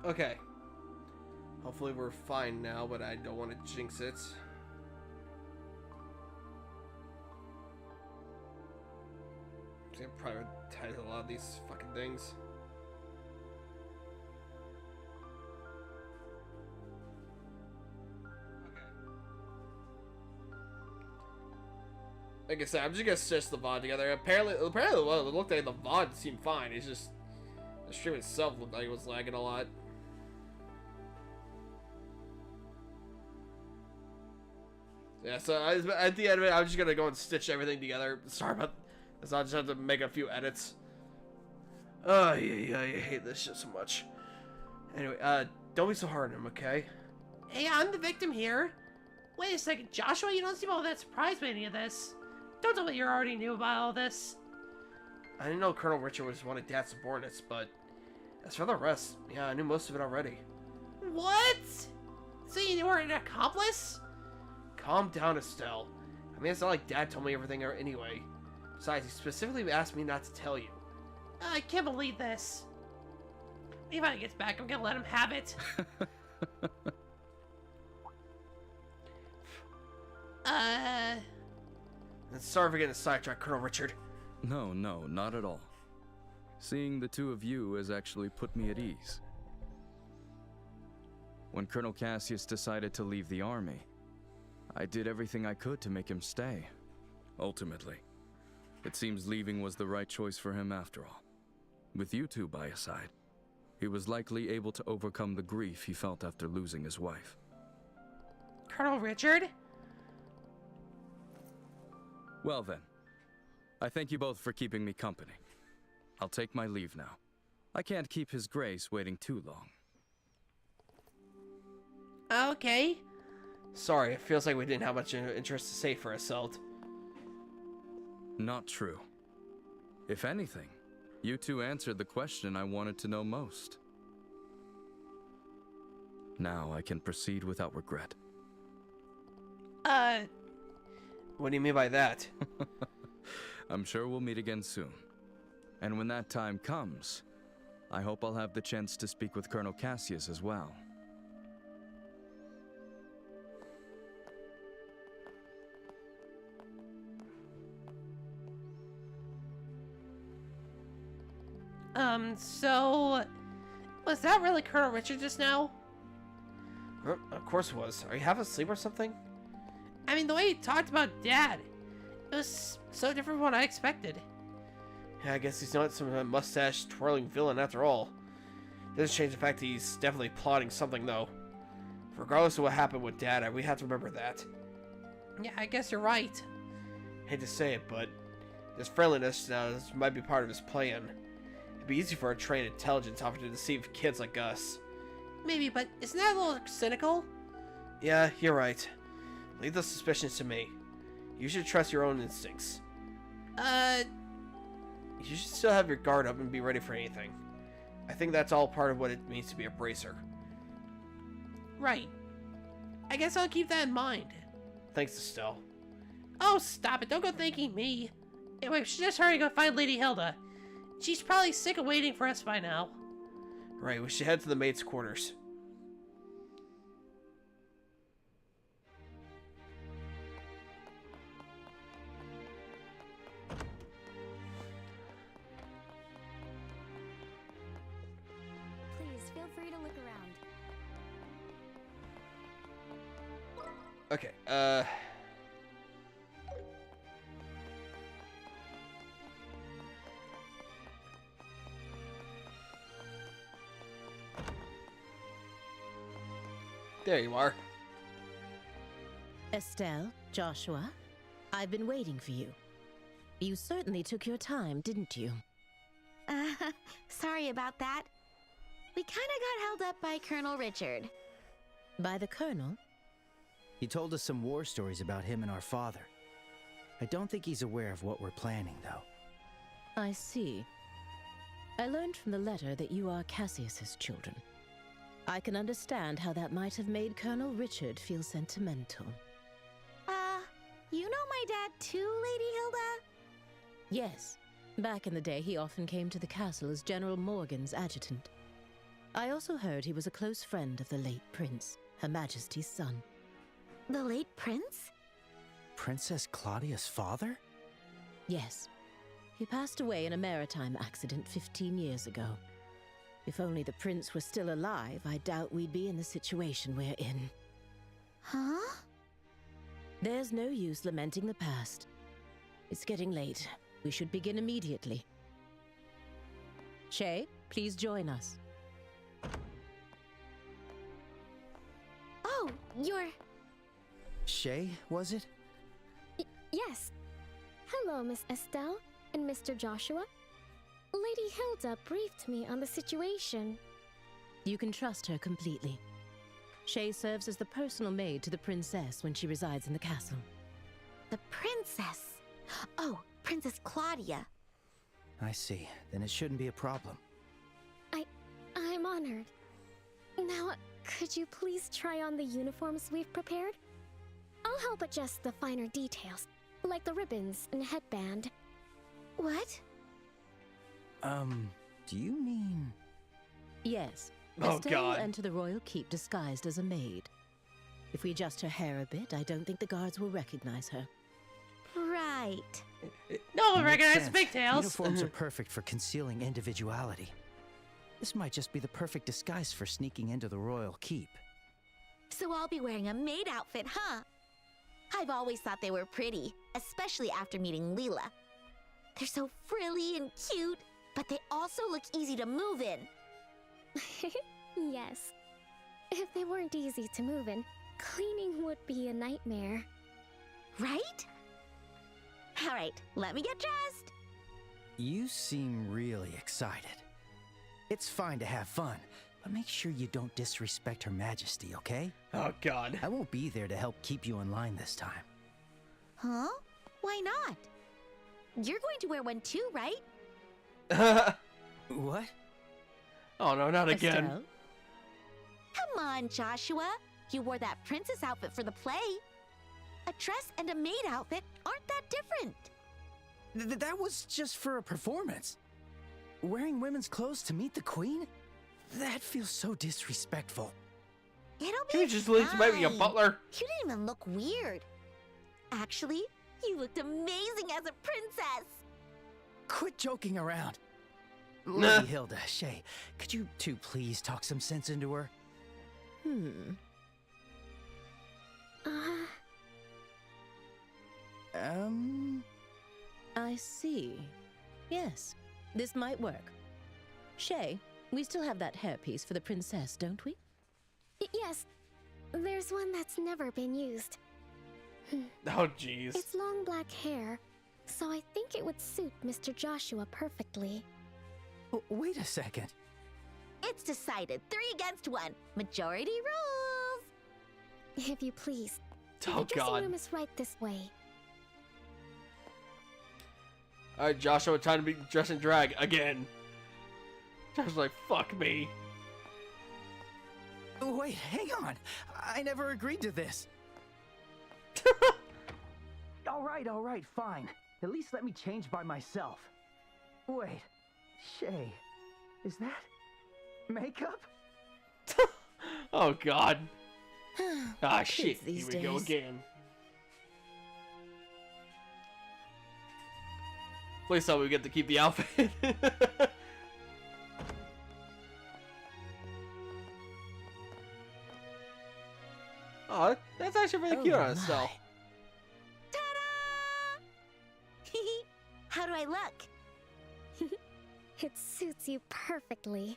Okay. Hopefully we're fine now, but I don't want to jinx it. I'm gonna prioritize a lot of these fucking things. Like I said, I'm just gonna stitch the VOD together. Apparently, well, it looked like the VOD seemed fine. It's just the stream itself looked like it was lagging a lot. Yeah, so at the end of it, I'm just gonna go and stitch everything together. Sorry about this. I'll just have to make a few edits. Oh, yeah, I hate this shit so much. Anyway, don't be so hard on him, okay? Hey, I'm the victim here. Wait a second, Joshua, you don't seem all that surprised by any of this. Don't tell me you already knew about all this. I didn't know Colonel Richard was one of Dad's subordinates, but as for the rest, yeah, I knew most of it already. What? So you were an accomplice? Calm down, Estelle. I mean, it's not like Dad told me everything anyway. Besides, he specifically asked me not to tell you. I can't believe this. Maybe when he gets back, I'm gonna let him have it. And sorry for getting sidetracked, Colonel Richard. No, not at all. Seeing the two of you has actually put me at ease. When Colonel Cassius decided to leave the army, I did everything I could to make him stay. Ultimately, it seems leaving was the right choice for him after all. With you two by his side, he was likely able to overcome the grief he felt after losing his wife. Colonel Richard? Well then, I thank you both for keeping me company. I'll take my leave now. I can't keep His Grace waiting too long. Okay. Sorry, it feels like we didn't have much interest to say for ourselves. Not true. If anything, you two answered the question I wanted to know most. Now I can proceed without regret. What do you mean by that? I'm sure we'll meet again soon. And when that time comes, I hope I'll have the chance to speak with Colonel Cassius as well. So... Was that really Colonel Richard just now? Of course it was. Are you half asleep or something? I mean, the way he talked about Dad, it was so different from what I expected. Yeah, I guess he's not some mustache-twirling villain after all. Doesn't change the fact that he's definitely plotting something, though. Regardless of what happened with Dad, we have to remember that. Yeah, I guess you're right. Hate to say it, but this friendliness this might be part of his plan. It'd be easy for a trained intelligence officer to deceive kids like us. Maybe, but isn't that a little cynical? Yeah, you're right. Leave the suspicions to me. You should trust your own instincts. You should still have your guard up and be ready for anything. I think that's all part of what it means to be a bracer. Right. I guess I'll keep that in mind. Thanks, Estelle. Oh, stop it. Don't go thanking me. Anyway, we should just hurry and go find Lady Hilda. She's probably sick of waiting for us by now. Right, we should head to the maid's quarters. Please feel free to look around. Okay, there you are. Estelle, Joshua, I've been waiting for you. You certainly took your time, didn't you? Sorry about that. We kinda got held up by Colonel Richard. By the Colonel? He told us some war stories about him and our father. I don't think he's aware of what we're planning, though. I see. I learned from the letter that you are Cassius's children. I can understand how that might have made Colonel Richard feel sentimental. You know my dad too, Lady Hilda? Yes. Back in the day, he often came to the castle as General Morgan's adjutant. I also heard he was a close friend of the late prince, Her Majesty's son. The late prince? Princess Claudia's father? Yes. He passed away in a maritime accident 15 years ago. If only the prince were still alive, I doubt we'd be in the situation we're in. Huh? There's no use lamenting the past. It's getting late. We should begin immediately. Shay, please join us. Oh, you're... Shay, was it? Yes. Hello, Miss Estelle and Mr. Joshua. Lady Hilda briefed me on the situation. You can trust her completely. Shay serves as the personal maid to the princess when she resides in the castle. The princess. Oh, Princess Claudia. I see. Then it shouldn't be a problem. I'm honored. Now, could you please try on the uniforms we've prepared? I'll help adjust the finer details, like the ribbons and headband. What? Do you mean... Yes. Oh, Estelle will God. enter the royal keep disguised as a maid. If we adjust her hair a bit, I don't think the guards will recognize her. Right. No one Makes recognizes sense. pigtails. Uniforms are perfect for concealing individuality. This might just be the perfect disguise for sneaking into the royal keep. So I'll be wearing a maid outfit, huh? I've always thought they were pretty, especially after meeting Leela. They're so frilly and cute, but they also look easy to move in. Yes. If they weren't easy to move in, cleaning would be a nightmare. Right? All right, let me get dressed. You seem really excited. It's fine to have fun, but make sure you don't disrespect Her Majesty, okay? Oh, God. I won't be there to help keep you in line this time. Huh? Why not? You're going to wear one too, right? What? Oh, no, not again. Estelle? Come on, Joshua. You wore that princess outfit for the play. A dress and a maid outfit aren't that different. That was just for a performance. Wearing women's clothes to meet the queen? That feels so disrespectful. It'll Can be you just at least make me a fine. butler? You didn't even look weird. Actually, you looked amazing as a princess. Quit joking around. Nah. Lady Hilda, Shay, could you two please talk some sense into her? I see. Yes, this might work. Shay, we still have that hairpiece for the princess, don't we? Yes, there's one that's never been used. Oh, jeez. It's long black hair, so I think it would suit Mr. Joshua perfectly. Wait a second. It's decided. 3 against 1. Majority rules. If you please. Oh, the dressing God. room is right this way. All right, Joshua, time to be dressed in drag again. Joshua's like, fuck me. Wait, hang on. I never agreed to this. All right, fine. At least let me change by myself. Wait, Shay, is that makeup? Oh, God. Ah, shit. Here these we go days. again. Please tell me we get to keep the outfit. Oh, that's actually really cute on Estelle. Ta-da! How do I look? It suits you perfectly.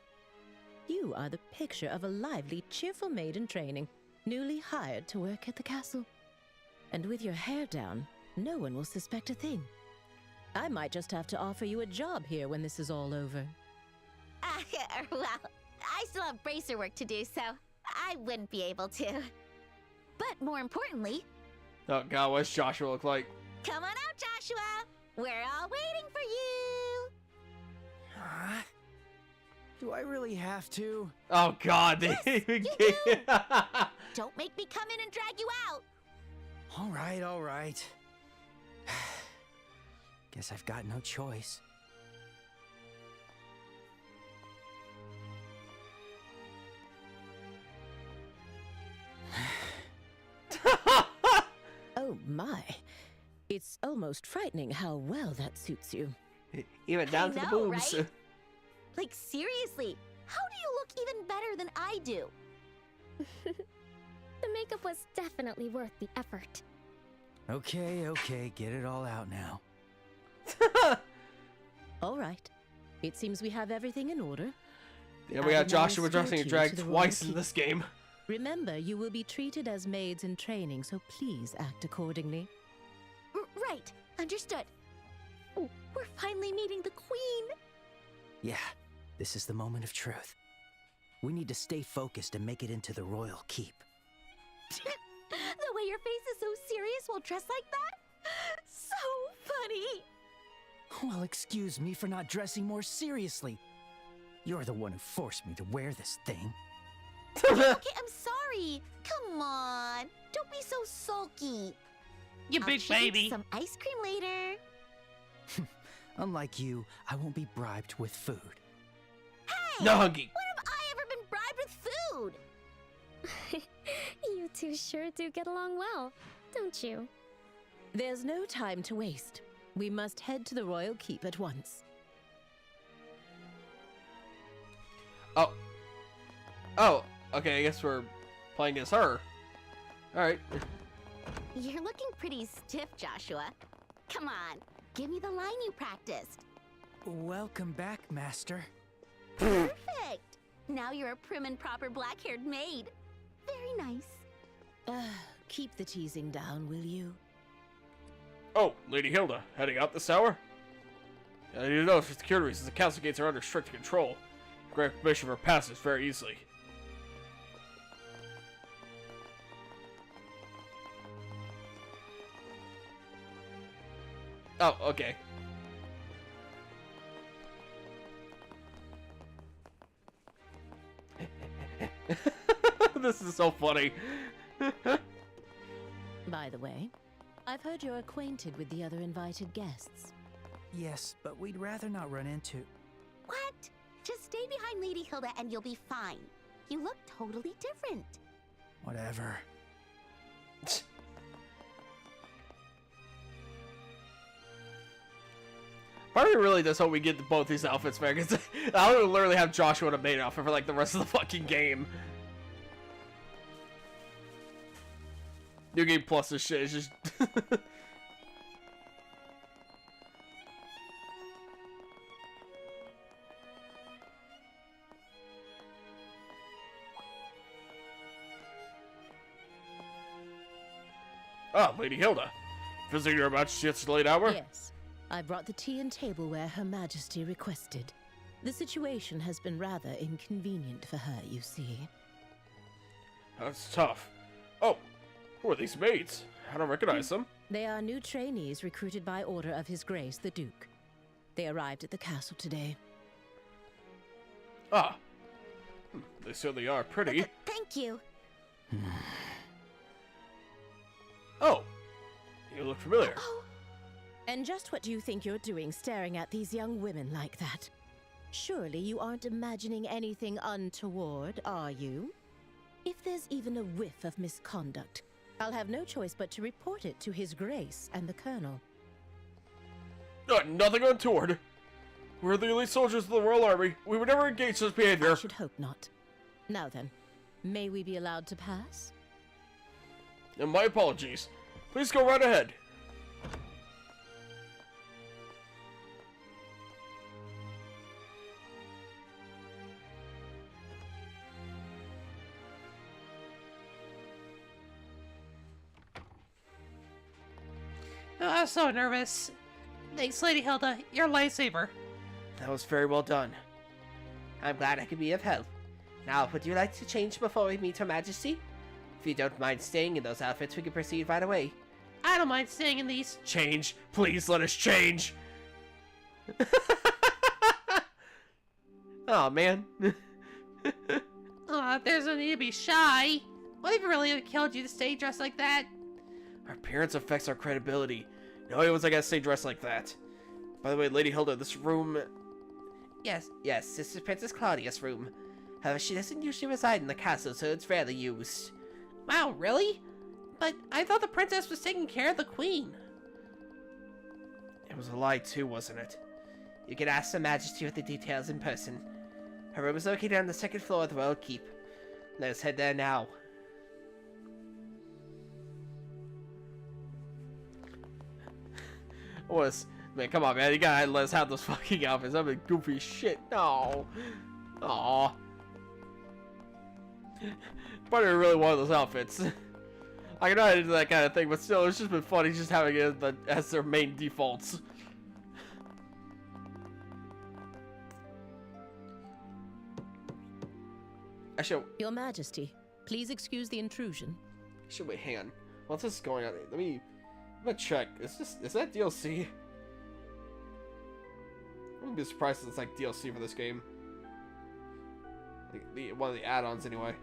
You are the picture of a lively, cheerful maid in training, newly hired to work at the castle. And with your hair down, no one will suspect a thing. I might just have to offer you a job here when this is all over. Well, I still have bracer work to do, so I wouldn't be able to. But more importantly, Oh, God, what's Joshua look like? come on out, Joshua. We're all waiting for you. Huh? Do I really have to? Oh, God. They even you gave- Don't make me come in and drag you out. All right. Guess I've got no choice. Oh my. It's almost frightening how well that suits you. Even down to the know, boobs. right? Like, seriously, how do you look even better than I do? The makeup was definitely worth the effort. Okay, get it all out now. All right. It seems we have everything in order. Yeah, we got Joshua dressing a drag to the twice Royal in this game. Remember, you will be treated as maids in training, so please act accordingly. Right, understood. Oh, we're finally meeting the Queen. Yeah, this is the moment of truth. We need to stay focused and make it into the royal keep. The way your face is so serious while dressed like that? So funny. Well, excuse me for not dressing more seriously. You're the one who forced me to wear this thing. Okay, I'm sorry. Come on. Don't be so sulky. You I'll big treat you to baby. some ice cream later. Unlike you, I won't be bribed with food. Hey! No, Hunky. When have I ever been bribed with food? You two sure do get along well, don't you? There's no time to waste. We must head to the royal keep at once. Oh. Oh, okay, I guess we're playing as her. Alright. You're looking pretty stiff, Joshua. Come on, give me the line you practiced. Welcome back, Master. Perfect. Now you're a prim and proper black-haired maid. Very nice. Keep the teasing down, will you? Oh, Lady Hilda, heading out this hour? I need to know for security reasons the castle gates are under strict control. Grant permission for passage very easily. Oh, okay. This is so funny. By the way, I've heard you're acquainted with the other invited guests. Yes, but we'd rather not run into... What? Just stay behind Lady Hilda and you'll be fine. You look totally different. Whatever. Part of me really does hope we get both these outfits back. I would literally have Joshua in a maid outfit for like the rest of the fucking game. New Game Plus this shit is just... Ah, Lady Hilda. Visiting Her Majesty at this late hour? Yes. I brought the tea and tableware Her Majesty requested. The situation has been rather inconvenient for her, you see. That's tough. Oh, who are these maids? I don't recognize them. They are new trainees recruited by order of His Grace the Duke. They arrived at the castle today. Ah. They certainly are pretty. Thank you. Oh, you look familiar. Oh, And just what do you think you're doing staring at these young women like that? Surely you aren't imagining anything untoward, are you? If there's even a whiff of misconduct, I'll have no choice but to report it to His Grace and the Colonel. Nothing untoward. We're the elite soldiers of the Royal Army. We would never engage such behavior. I should hope not. Now then, may we be allowed to pass? And my apologies. Please go right ahead. Oh, I was so nervous. Thanks, Lady Hilda. You're a lifesaver. That was very well done. I'm glad I could be of help. Now, would you like to change before we meet Her Majesty? If you don't mind staying in those outfits, we can proceed right away. I don't mind staying in these. Change. Please let us change. Oh man. There's no need to be shy. What if it really killed you to stay dressed like that? Our appearance affects our credibility. No one's gotta stay dressed like that. By the way, Lady Hilda, this room... Yes, this is Princess Claudia's room. However, she doesn't usually reside in the castle, so it's rarely used. Wow, really? But I thought the princess was taking care of the queen. It was a lie too, wasn't it? You can ask Her Majesty for the details in person. Her room is located on the second floor of the Royal Keep. Let us head there now. Man, come on, man. You gotta let us have those fucking outfits. I've been goofy as shit. No. Aw. But I really wanted those outfits. I know I did that kind of thing, but still, it's just been funny just having it as their main defaults. Actually, Your Majesty, please excuse the intrusion. wait, hang on. What's this going on? I'm gonna check. Is that DLC? I wouldn't be surprised if it's like DLC for this game. Like one of the add-ons, anyway.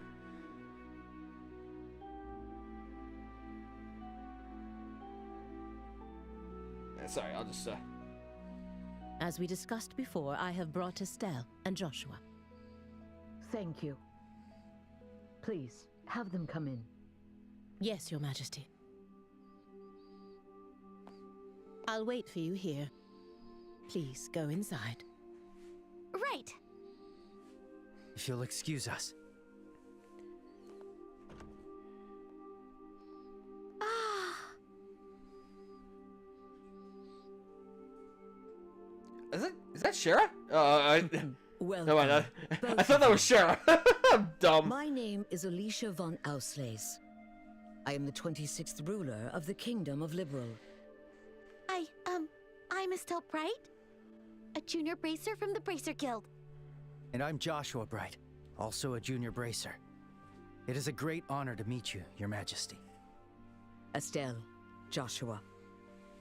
Yeah, sorry, I'll just As we discussed before, I have brought Estelle and Joshua. Thank you. Please, have them come in. Yes, Your Majesty. I'll wait for you here. Please go inside. Right. If you'll excuse us. Ah. Is that Shara? Welcome. No, I thought that was Shara. I'm dumb. My name is Alicia von Auslace. I am the 26th ruler of the Kingdom of Liberal. I'm Estelle Bright, a junior bracer from the Bracer Guild. And I'm Joshua Bright, also a junior bracer. It is a great honor to meet you, Your Majesty. Estelle, Joshua,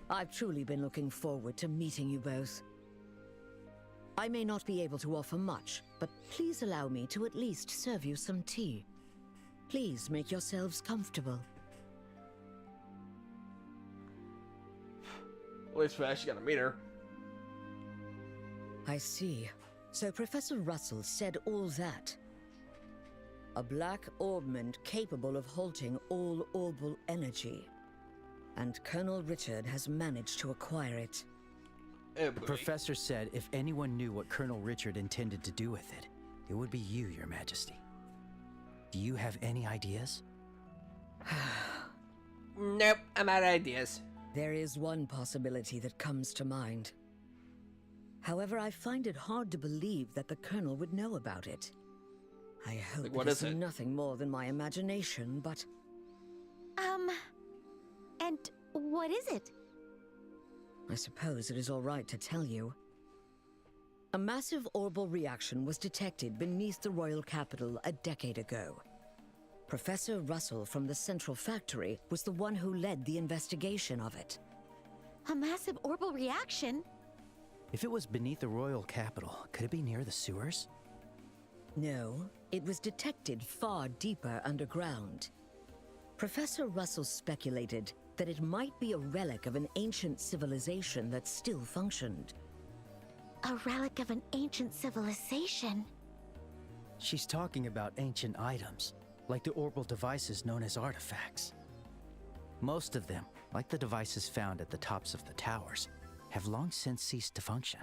I've truly been looking forward to meeting you both. I may not be able to offer much, but please allow me to at least serve you some tea. Please make yourselves comfortable. At least we actually got to meet her. I see. So Professor Russell said all that. A black orbment capable of halting all orbal energy. And Colonel Richard has managed to acquire it. Oh, The professor said if anyone knew what Colonel Richard intended to do with it, it would be you, Your Majesty. Do you have any ideas? Nope, I'm out of ideas. There is one possibility that comes to mind. However, I find it hard to believe that the Colonel would know about it. I hope what it is is it? nothing more than my imagination, but... And what is it? I suppose it is all right to tell you. A massive orbal reaction was detected beneath the royal capital a decade ago. Professor Russell from the Central Factory was the one who led the investigation of it. A massive orbal reaction? If it was beneath the royal capital, could it be near the sewers? No, it was detected far deeper underground. Professor Russell speculated that it might be a relic of an ancient civilization that still functioned. A relic of an ancient civilization? She's talking about ancient items, like the orbal devices known as artifacts. Most of them, like the devices found at the tops of the towers, have long since ceased to function.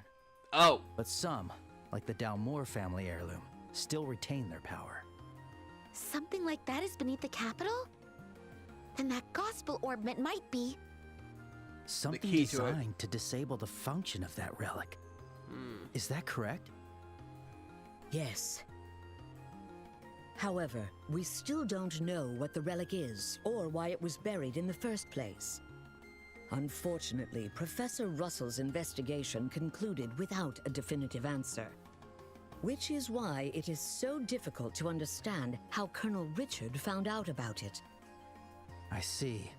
Oh. But some, like the Dalmor family heirloom, still retain their power. Something like that is beneath the capital? Then that gospel orbment might be. Something key to it. designed to disable the function of that relic. Is that correct? Yes. However, we still don't know what the relic is, or why it was buried in the first place. Unfortunately, Professor Russell's investigation concluded without a definitive answer. Which is why it is so difficult to understand how Colonel Richard found out about it. I see.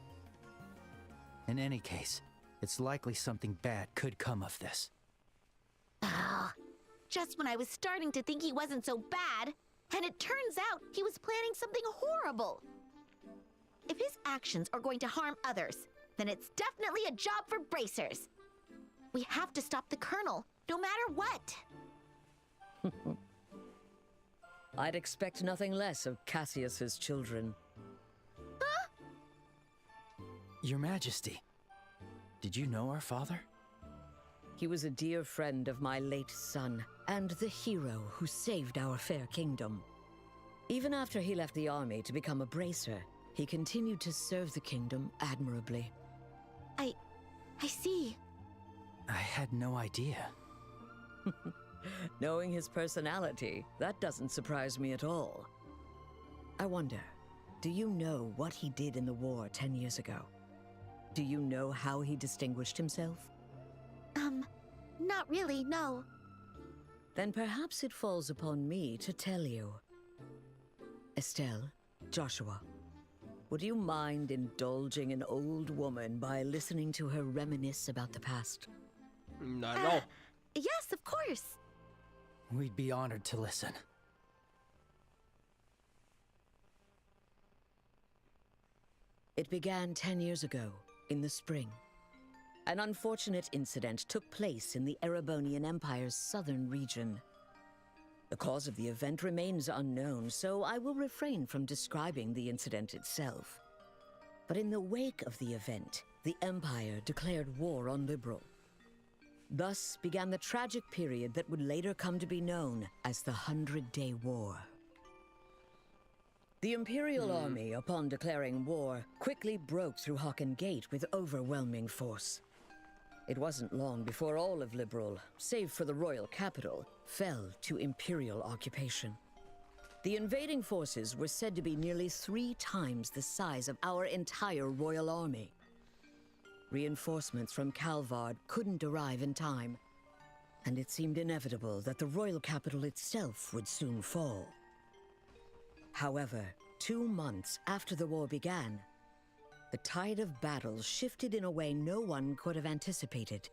In any case, it's likely something bad could come of this. Ah, just when I was starting to think he wasn't so bad, and it turns out he was planning something horrible. If his actions are going to harm others, then it's definitely a job for bracers. We have to stop the Colonel, no matter what. I'd expect nothing less of Cassius's children. Your Majesty, did you know our father? He was a dear friend of my late son, and the hero who saved our fair kingdom. Even after he left the army to become a bracer, he continued to serve the kingdom admirably. I see. I had no idea. Knowing his personality, that doesn't surprise me at all. I wonder, do you know what he did in the war 10 years ago? Do you know how he distinguished himself? Not really, no. Then perhaps it falls upon me to tell you. Estelle, Joshua, would you mind indulging an old woman by listening to her reminisce about the past? Not at all. Yes, of course. We'd be honored to listen. It began 10 years ago, in the spring. An unfortunate incident took place in the Erebonian Empire's southern region. The cause of the event remains unknown, so I will refrain from describing the incident itself. But in the wake of the event, the Empire declared war on Liberl. Thus began the tragic period that would later come to be known as the 100-Day War. The Imperial Army, upon declaring war, quickly broke through Hocken Gate with overwhelming force. It wasn't long before all of Liberl, save for the royal capital, fell to Imperial occupation. The invading forces were said to be nearly 3 times the size of our entire royal army. Reinforcements from Calvard couldn't arrive in time, and it seemed inevitable that the royal capital itself would soon fall. However, 2 months after the war began, the tide of battle shifted in a way no one could have anticipated.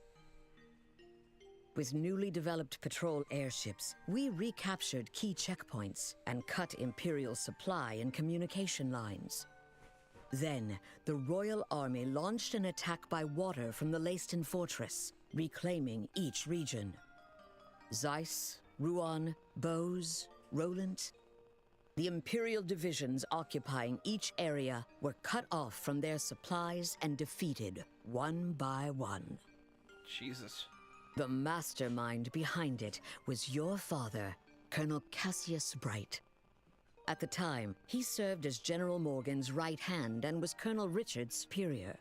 With newly developed patrol airships, we recaptured key checkpoints and cut Imperial supply and communication lines. Then, the Royal Army launched an attack by water from the Leiston Fortress, reclaiming each region. Zeiss, Ruan, Bose, Roland. The Imperial divisions occupying each area were cut off from their supplies and defeated one by one. Jesus. The mastermind behind it was your father, Colonel Cassius Bright. At the time, he served as General Morgan's right hand and was Colonel Richard's superior.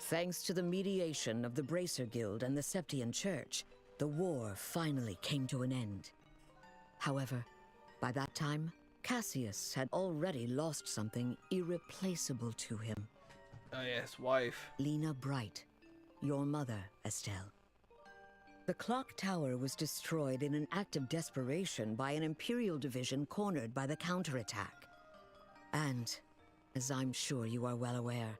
Thanks to the mediation of the Bracer Guild and the Septian Church, the war finally came to an end. However, by that time, Cassius had already lost something irreplaceable to him. Oh yeah, his wife. Lena Bright, your mother, Estelle. The clock tower was destroyed in an act of desperation by an Imperial division cornered by the counterattack. And, as I'm sure you are well aware,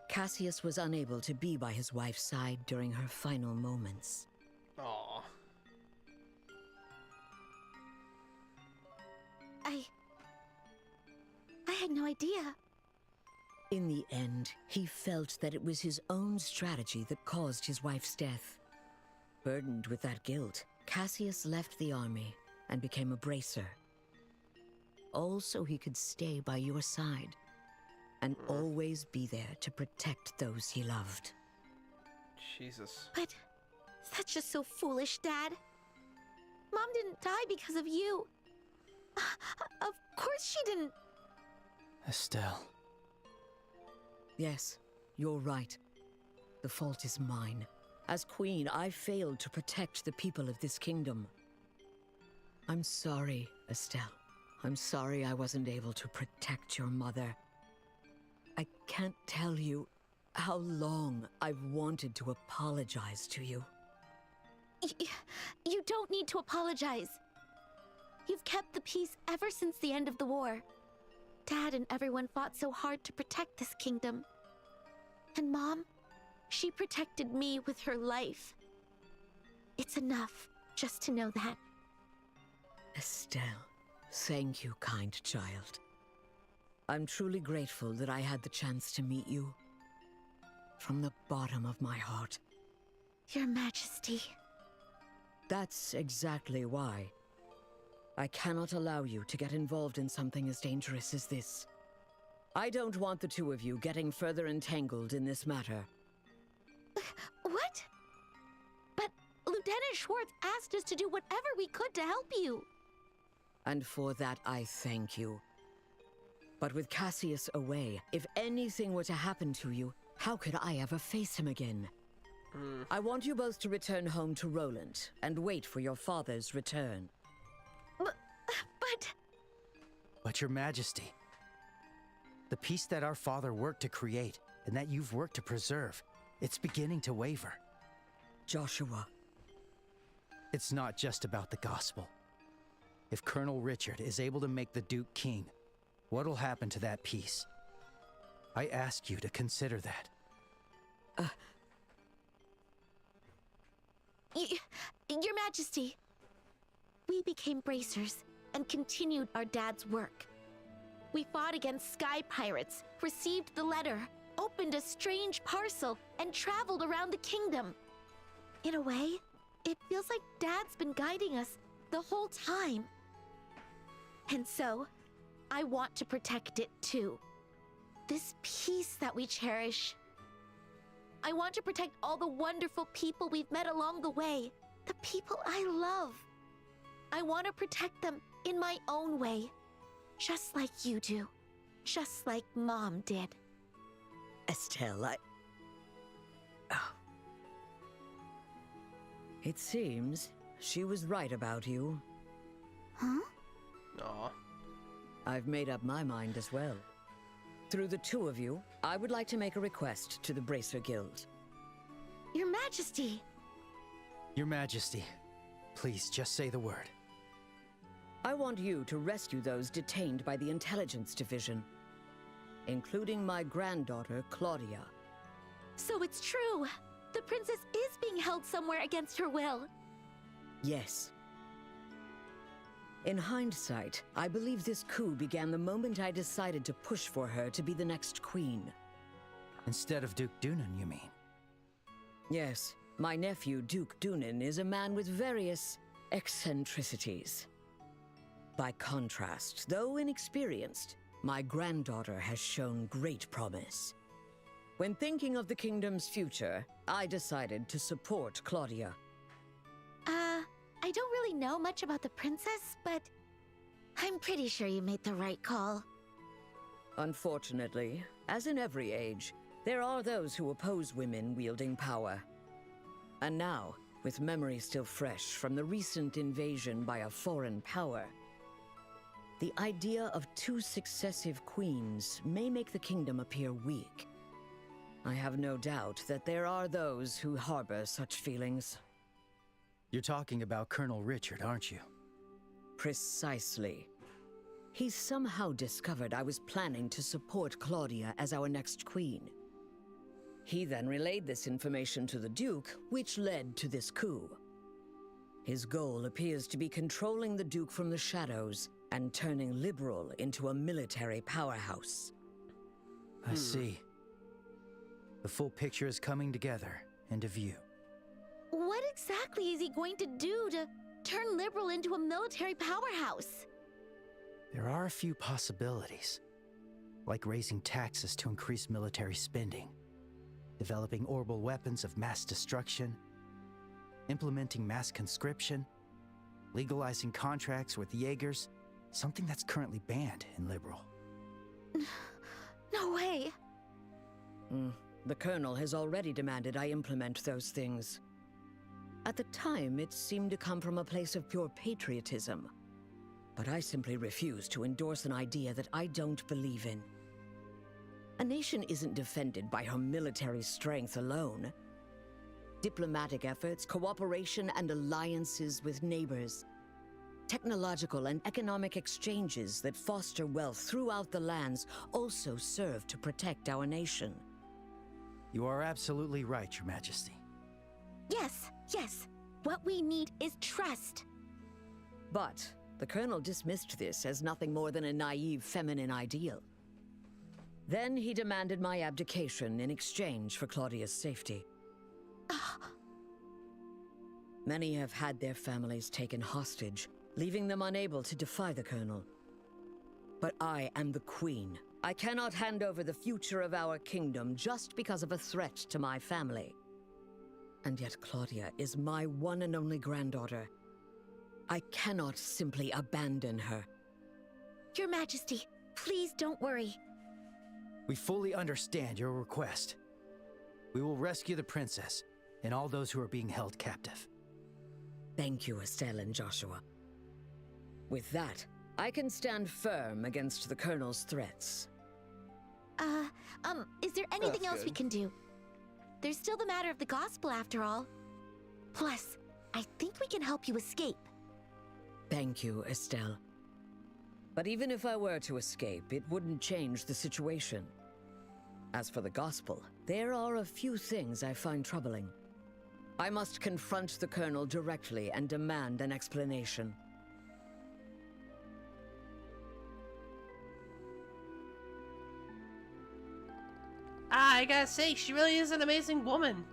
Cassius was unable to be by his wife's side during her final moments. Aww. I had no idea. In the end, he felt that it was his own strategy that caused his wife's death. Burdened with that guilt, Cassius left the army and became a bracer. All so he could stay by your side and always be there to protect those he loved. Jesus. But that's just so foolish, Dad. Mom didn't die because of you. Of course she didn't. Estelle. Yes, you're right. The fault is mine. As queen, I failed to protect the people of this kingdom. I'm sorry, Estelle. I'm sorry I wasn't able to protect your mother. I can't tell you how long I've wanted to apologize to you. You don't need to apologize. You've kept the peace ever since the end of the war. Dad and everyone fought so hard to protect this kingdom. And Mom, she protected me with her life. It's enough just to know that. Estelle, thank you, kind child. I'm truly grateful that I had the chance to meet you. From the bottom of my heart. Your Majesty. That's exactly why. I cannot allow you to get involved in something as dangerous as this. I don't want the two of you getting further entangled in this matter. What? But Lieutenant Schwartz asked us to do whatever we could to help you. And for that, I thank you. But with Cassius away, if anything were to happen to you, how could I ever face him again? I want you both to return home to Roland and wait for your father's return. But Your Majesty, the peace that our father worked to create and that you've worked to preserve, it's beginning to waver. Joshua. It's not just about the gospel. If Colonel Richard is able to make the Duke king, what'll happen to that peace? I ask you to consider that. Your Majesty, we became bracers and continued our dad's work. We fought against sky pirates, received the letter, opened a strange parcel, and traveled around the kingdom. In a way, it feels like Dad's been guiding us the whole time. And so, I want to protect it too. This peace that we cherish. I want to protect all the wonderful people we've met along the way. The people I love. I want to protect them in my own way. Just like you do. Just like Mom did. Estelle, It seems she was right about you. Huh? Aw. I've made up my mind as well. Through the two of you, I would like to make a request to the Bracer Guild. Your Majesty! Your Majesty, please just say the word. I want you to rescue those detained by the Intelligence Division, including my granddaughter, Claudia. So it's true! The princess is being held somewhere against her will. Yes. In hindsight, I believe this coup began the moment I decided to push for her to be the next queen. Instead of Duke Dunan, you mean? Yes, my nephew, Duke Dunan, is a man with various eccentricities. By contrast, though inexperienced, my granddaughter has shown great promise. When thinking of the kingdom's future, I decided to support Claudia. I don't really know much about the princess, but I'm pretty sure you made the right call. Unfortunately, as in every age, there are those who oppose women wielding power. And now, with memory still fresh from the recent invasion by a foreign power, the idea of two successive queens may make the kingdom appear weak. I have no doubt that there are those who harbor such feelings. You're talking about Colonel Richard, aren't you? Precisely. He somehow discovered I was planning to support Claudia as our next queen. He then relayed this information to the Duke, which led to this coup. His goal appears to be controlling the Duke from the shadows and turning Liberl into a military powerhouse. I see. The full picture is coming together into view. What exactly is he going to do to turn Liberl into a military powerhouse? There are a few possibilities, like raising taxes to increase military spending, developing orbital weapons of mass destruction, implementing mass conscription, legalizing contracts with Jaegers, something that's currently banned in Liberl. No way! The Colonel has already demanded I implement those things. At the time, it seemed to come from a place of pure patriotism. But I simply refuse to endorse an idea that I don't believe in. A nation isn't defended by her military strength alone. Diplomatic efforts, cooperation, and alliances with neighbors. Technological and economic exchanges that foster wealth throughout the lands also serve to protect our nation. You are absolutely right, Your Majesty. Yes, yes. What we need is trust. But the Colonel dismissed this as nothing more than a naive feminine ideal. Then he demanded my abdication in exchange for Claudia's safety. Many have had their families taken hostage, leaving them unable to defy the Colonel. But I am the Queen. I cannot hand over the future of our kingdom just because of a threat to my family. And yet Claudia is my one and only granddaughter. I cannot simply abandon her. Your Majesty, please don't worry. We fully understand your request. We will rescue the princess and all those who are being held captive. Thank you, Estelle and Joshua. With that, I can stand firm against the Colonel's threats. Is there anything That's else we good. can do? There's still the matter of the gospel after all. Plus, I think we can help you escape. Thank you, Estelle. But even if I were to escape, it wouldn't change the situation. As for the gospel, there are a few things I find troubling. I must confront the Colonel directly and demand an explanation. I gotta say, she really is an amazing woman.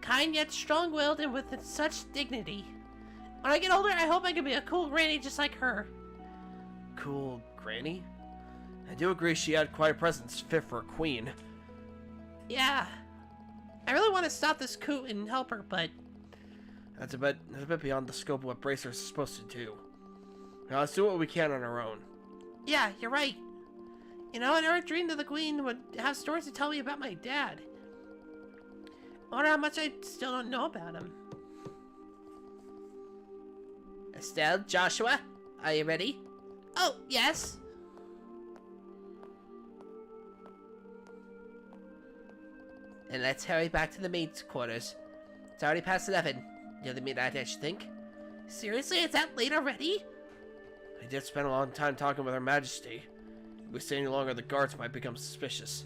Kind yet strong-willed and with such dignity. When I get older, I hope I can be a cool granny just like her. Cool granny? I do agree she had quite a presence fit for a queen. Yeah. I really want to stop this coup and help her, but... That's a bit beyond the scope of what Bracer's supposed to do. Now let's do what we can on our own. Yeah, you're right. You know, I never dreamed that the Queen would have stories to tell me about my dad. I wonder how much I still don't know about him. Estelle, Joshua, are you ready? Oh, yes. And let's hurry back to the maid's quarters. It's already past 11. Near the midnight, I should think. Seriously, it's that late already? I did spend a long time talking with Her Majesty. If we stay any longer, the guards might become suspicious.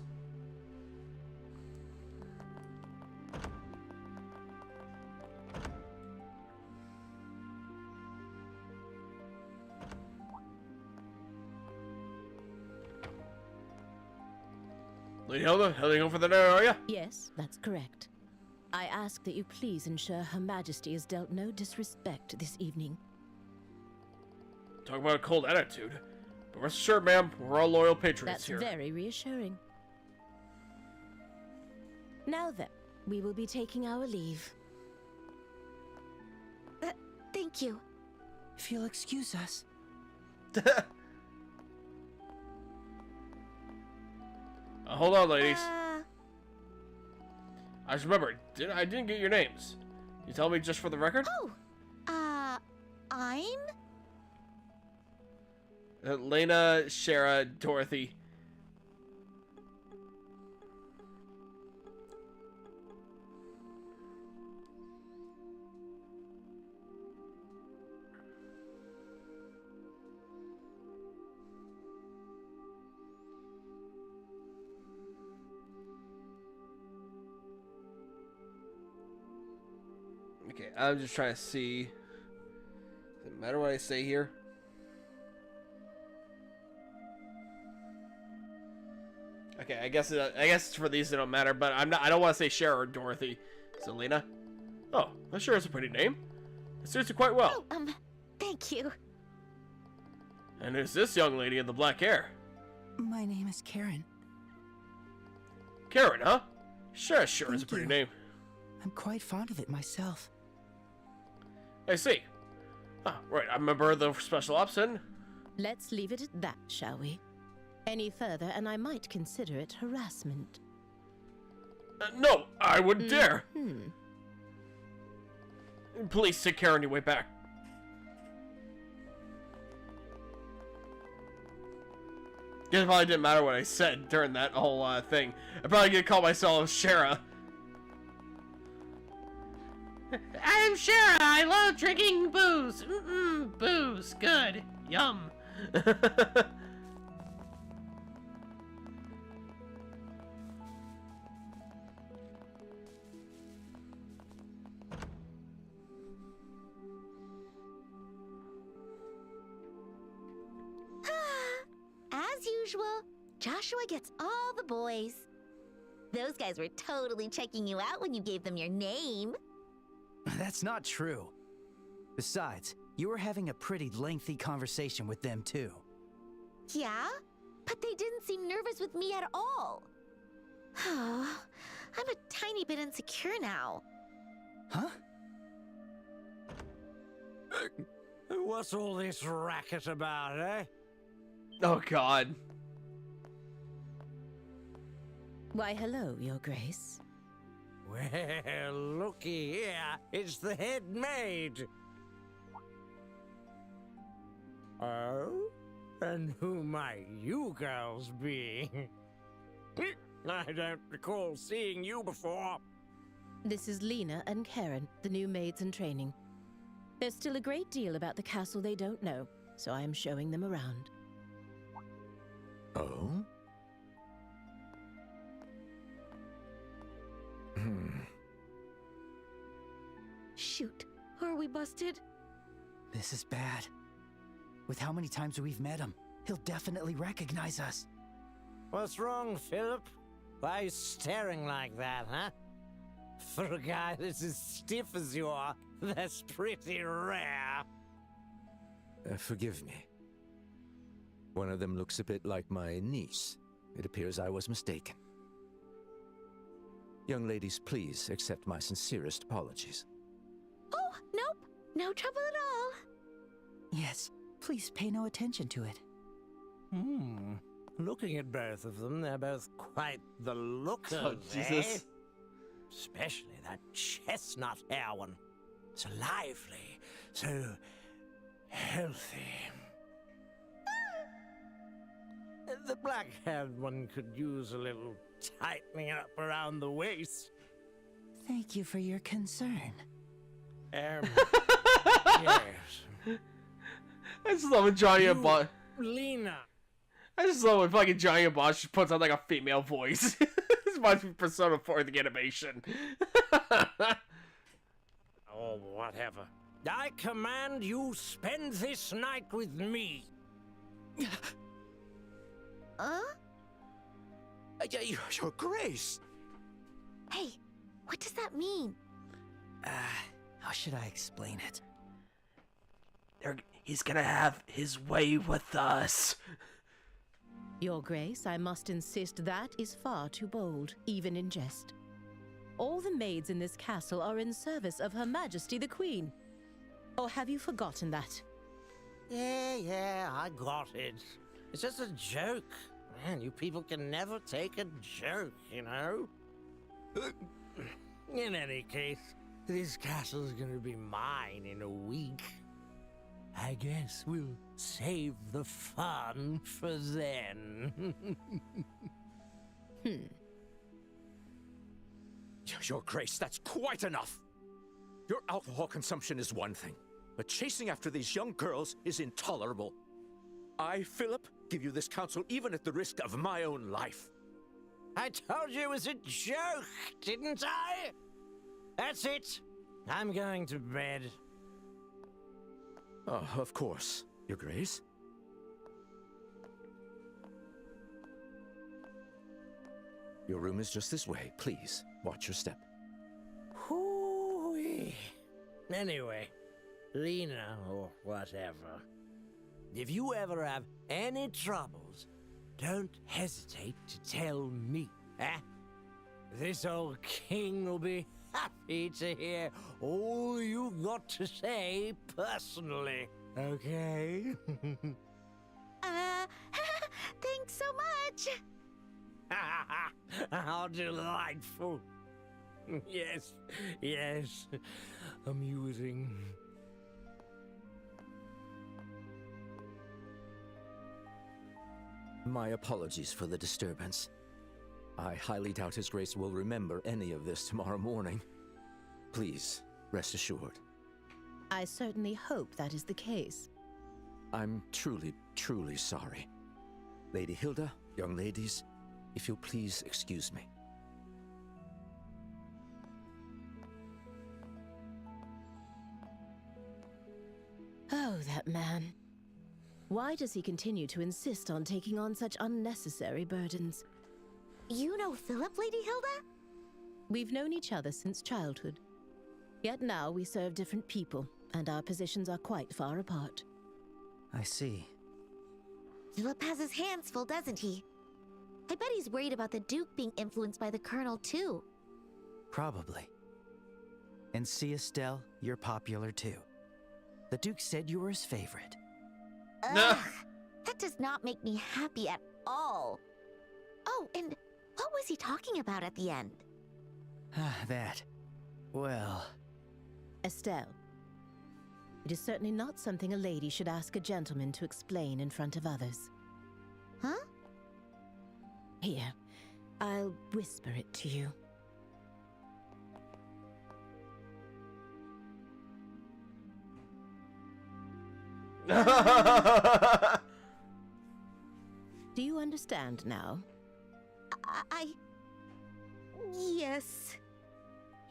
Lady Hilda, heading over the there, are you? Yes, that's correct. I ask that you please ensure Her Majesty is dealt no disrespect this evening. Talk about a cold attitude. But rest assured, ma'am, we're all loyal patriots That's here. very reassuring. Now then, we will be taking our leave. Thank you. If you'll excuse us. Hold on, ladies. Uh, I just remembered, I didn't get your names. You tell me just for the record? oh, I'm? Lena, Shara, Dorothy. Okay, I'm just trying to see. Does it matter what I say here? Okay, I guess for these it don't matter, but I don't want to say Shara or Dorothy. So Lena. Oh, that sure is a pretty name. It suits you quite well. Oh, thank you. And who's this young lady in the black hair? My name is Karen. Karen, huh? Sure is a Thank pretty you. name. I'm quite fond of it myself. I see. Ah, right, I'm a member of the Special Ops then. Let's leave it at that, shall we? Any further, and I might consider it harassment. No, I wouldn't dare. Hmm. Please take care on your way back. It probably didn't matter what I said during that whole thing. I probably could call myself Shara. I'm Shara. I love drinking booze. Booze. Good. Yum. As usual, Joshua gets all the boys. Those guys were totally checking you out when you gave them your name. That's not true. Besides, you were having a pretty lengthy conversation with them too. Yeah? But they didn't seem nervous with me at all. I'm a tiny bit insecure now. Huh? What's all this racket about, eh? Oh God. Why, hello, Your Grace. Well, looky here. It's the head maid. Oh? And who might you girls be? I don't recall seeing you before. This is Lena and Karen, the new maids in training. There's still a great deal about the castle they don't know, so I am showing them around. Oh? Shoot, are we busted? This is bad. With how many times we've met him, he'll definitely recognize us. What's wrong, Philip? Why are you staring like that, huh? For a guy that's as stiff as you are, that's pretty rare. Forgive me. One of them looks a bit like my niece. It appears I was mistaken. Young ladies, please accept my sincerest apologies. Oh, nope. No trouble at all. Yes, please pay no attention to it. Looking at both of them, they're both quite the lookers, Oh, Jesus. eh? Especially that chestnut hair one. So lively, so healthy. The black-haired one could use a little tightening up around the waist. Thank you for your concern. Yes. I just love when Johnny and Bosch. Lena. I just love when fucking Johnny and Bosch just puts on like a female voice. This reminds me of Persona 4 the animation. Oh, whatever. I command you spend this night with me. Your Grace! Hey, what does that mean? How should I explain it? He's gonna have his way with us. Your Grace, I must insist that is far too bold, even in jest. All the maids in this castle are in service of Her Majesty the Queen. Or have you forgotten that? Yeah, I got it. It's just a joke. Man, you people can never take a joke, you know? In any case, this castle's gonna be mine in a week. I guess we'll save the fun for then. Your Grace, that's quite enough! Your alcohol consumption is one thing, but chasing after these young girls is intolerable. I, Philip, give you this counsel even at the risk of my own life. I told you it was a joke, didn't I? That's it. I'm going to bed. Oh, of course, Your Grace. Your room is just this way. Please, watch your step. Hoo-wee. Anyway, Lena, or whatever, if you ever have any troubles, don't hesitate to tell me, eh? This old king will be happy to hear all you've got to say personally, okay? Thanks so much. How delightful. Yes, amusing. My apologies for the disturbance. I highly doubt His Grace will remember any of this tomorrow morning. Please, rest assured. I certainly hope that is the case. I'm truly, truly sorry. Lady Hilda, young ladies, if you'll please excuse me. Oh, that man. Why does he continue to insist on taking on such unnecessary burdens? You know Philip, Lady Hilda? We've known each other since childhood. Yet now we serve different people, and our positions are quite far apart. I see. Philip has his hands full, doesn't he? I bet he's worried about the Duke being influenced by the Colonel, too. Probably. And see, Estelle, you're popular too. The Duke said you were his favorite. Ugh, that does not make me happy at all. Oh, and what was he talking about at the end? That. Well... Estelle, it is certainly not something a lady should ask a gentleman to explain in front of others. Huh? Here, I'll whisper it to you. Do you understand now? Yes.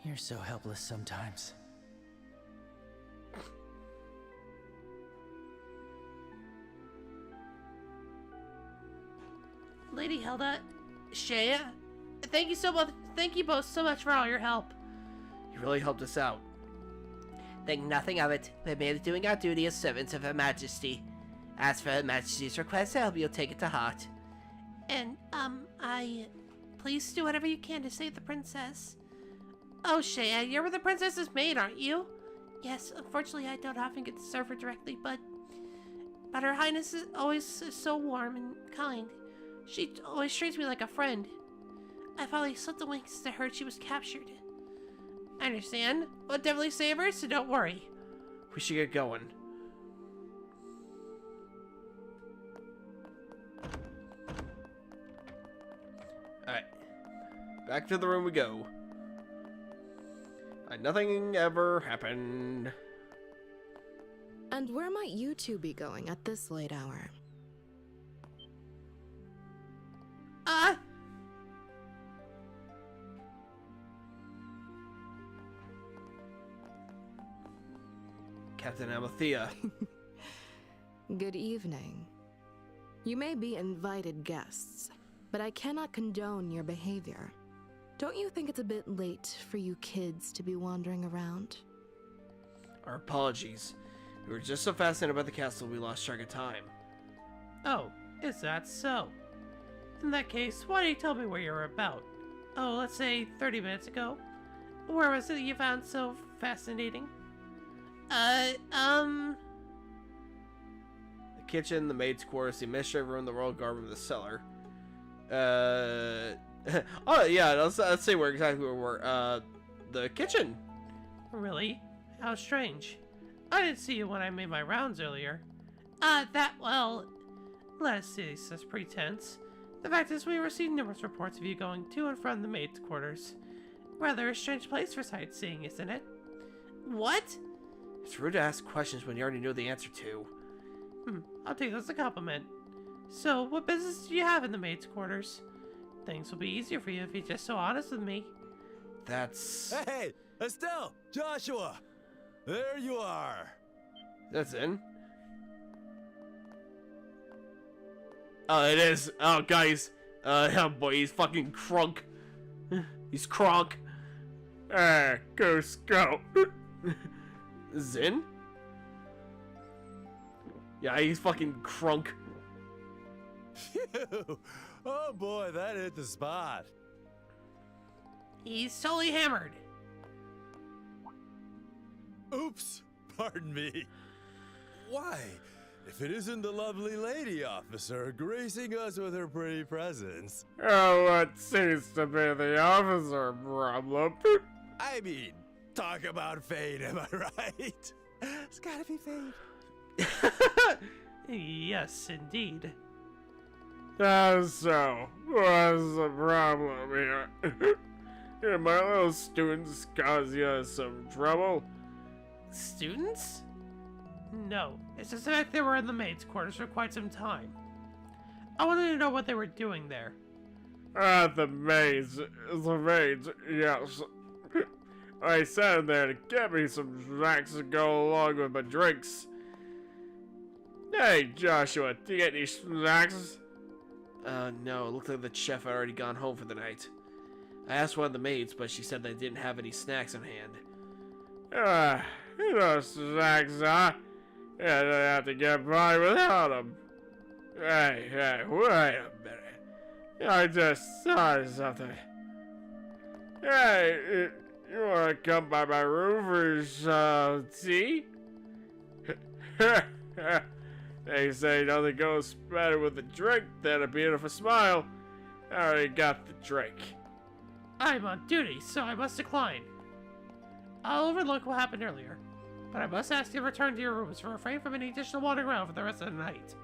You're so helpless sometimes. Lady Hilda, Shea, thank you both so much for all your help. You really helped us out. Think nothing of it. We're merely doing our duty as servants of Her Majesty. As for Her Majesty's request, I hope you'll take it to heart. And, please do whatever you can to save the princess. Oh, Shea, you're the princess's maid, aren't you? Yes, unfortunately I don't often get to serve her directly, but Her Highness is always so warm and kind. She always treats me like a friend. I finally slipped the wings to her she was captured. I understand. We'll definitely save her, so don't worry. We should get going. Alright. Back to the room we go. Nothing ever happened. And where might you two be going at this late hour? Captain Amalthea. Good evening. You may be invited guests, but I cannot condone your behavior. Don't you think it's a bit late for you kids to be wandering around? Our apologies. We were just so fascinated by the castle we lost track of time. Oh, is that so? In that case, why don't you tell me where you're about? Oh, let's say 30 minutes ago. Where was it you found so fascinating? The kitchen, the maid's quarters, the administrative room, the royal guard room, the cellar. Oh yeah, let's say exactly where we're. The kitchen. Really? How strange. I didn't see you when I made my rounds earlier. Well, let us see, says pretense. The fact is, we received numerous reports of you going to and from the maid's quarters. Rather a strange place for sightseeing, isn't it? What? It's rude to ask questions when you already know the answer to. I'll take this as a compliment. So, what business do you have in the maid's quarters? Things will be easier for you if you're just so honest with me. That's... Hey, Estelle! Joshua! There you are! That's in. Oh, it is. Oh, guys. Oh boy, he's fucking crunk. He's Kronk. Go Scout. Zin? Yeah, he's fucking crunk. Phew. Oh boy, that hit the spot. He's totally hammered. Oops, pardon me. Why, if it isn't the lovely lady officer gracing us with her pretty presence. Oh, what seems to be the officer problem? I mean, talk about fate, am I right? It's gotta be fate. Yes, indeed. So, what's the problem here? Did my little students cause you some trouble? Students? No, it's just the fact they were in the maid's quarters for quite some time. I wanted to know what they were doing there. The maids, yes. I sat in there to get me some snacks to go along with my drinks. Hey, Joshua, do you get any snacks? No, it looked like the chef had already gone home for the night. I asked one of the maids, but she said they didn't have any snacks on hand. no snacks, huh? Yeah, I have to get by without them. Hey, wait a minute. I just saw something. Hey, you wanna come by my room for some tea? They say nothing goes better with a drink than a beautiful smile. I already got the drink. I'm on duty, so I must decline. I'll overlook what happened earlier, but I must ask you to return to your rooms to refrain from any additional wandering around for the rest of the night.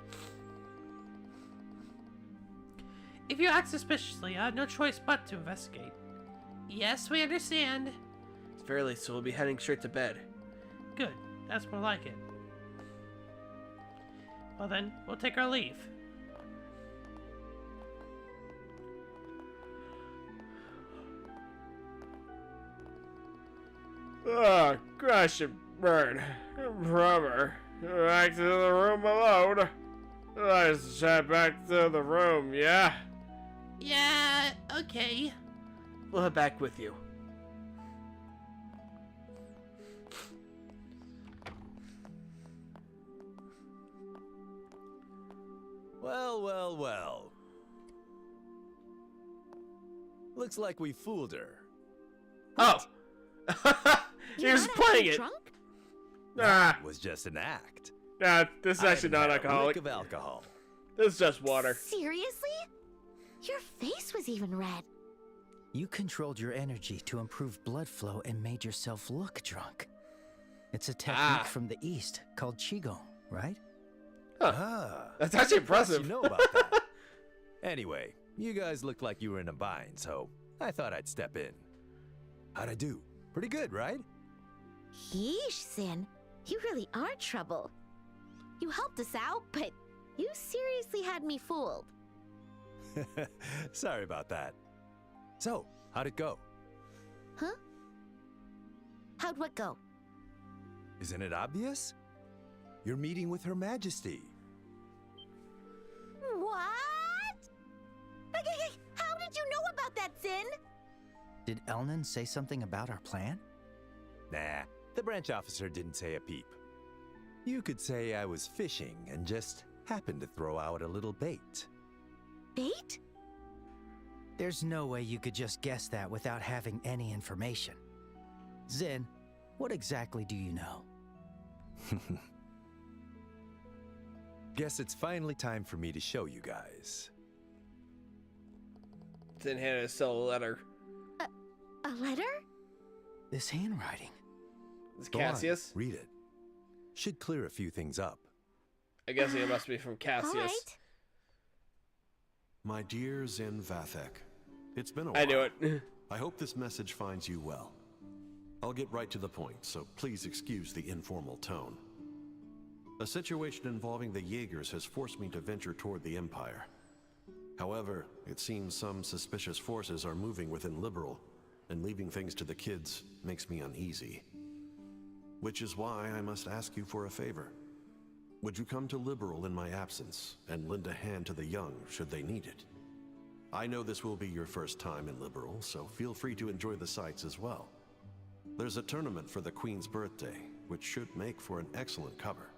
If you act suspiciously, I have no choice but to investigate. Yes, we understand. It's very late, so we'll be heading straight to bed. Good, that's more like it. Well then, we'll take our leave. Oh, crash and burn. Rubber. Back to the room alone. Let's chat back to the room, yeah? Yeah, okay. We'll head back with you. Well. Looks like we fooled her. Oh! You're just playing it! Drunk? That was just an act. Nah, this is actually not A alcoholic. lick of alcohol. This is just water. Seriously? Your face was even red. You controlled your energy to improve blood flow and made yourself look drunk. It's a technique from the East called Qigong, right? That's actually impressive. You know about that. Anyway, you guys looked like you were in a bind, so I thought I'd step in. How'd I do? Pretty good, right? Yeesh, Sin. You really are trouble. You helped us out, but you seriously had me fooled. Sorry about that. So, how'd it go? Huh? How'd what go? Isn't it obvious? You're meeting with Her Majesty. What? Okay, how did you know about that, Sin? Did Elnan say something about our plan? Nah, the branch officer didn't say a peep. You could say I was fishing and just happened to throw out a little bait. Bait? There's no way you could just guess that without having any information. Zin, what exactly do you know? Guess it's finally time for me to show you guys. Then handed us a letter. A letter? This handwriting. It's Go on, Cassius. read it. Should clear a few things up. I guess it must be from Cassius. All right. My dear Zin Vathek, it's been a while. I knew it. I hope this message finds you well. I'll get right to the point, so please excuse the informal tone. A situation involving the Jaegers has forced me to venture toward the Empire. However, it seems some suspicious forces are moving within Liberal, and leaving things to the kids makes me uneasy. Which is why I must ask you for a favor. Would you come to Liberal in my absence, and lend a hand to the young should they need it? I know this will be your first time in Liberal, so feel free to enjoy the sights as well. There's a tournament for the Queen's birthday, which should make for an excellent cover.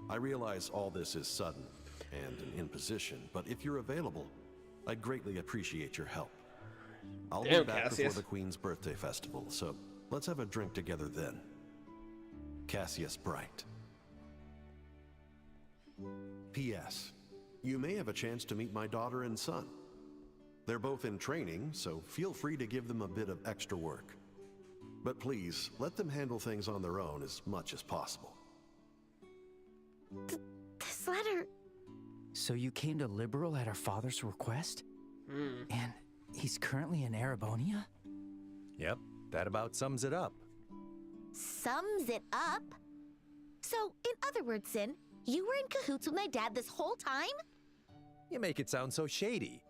I realize all this is sudden and an imposition, but if you're available, I'd greatly appreciate your help. I'll be back before the Queen's birthday festival, so let's have a drink together then. Cassius Bright. P.S. You may have a chance to meet my daughter and son. They're both in training, so feel free to give them a bit of extra work. But please, let them handle things on their own as much as possible. This letter... So you came to Liberal at our father's request? And he's currently in Erebonia? Yep, that about sums it up. Sums it up? So, in other words, Sin, you were in cahoots with my dad this whole time? You make it sound so shady.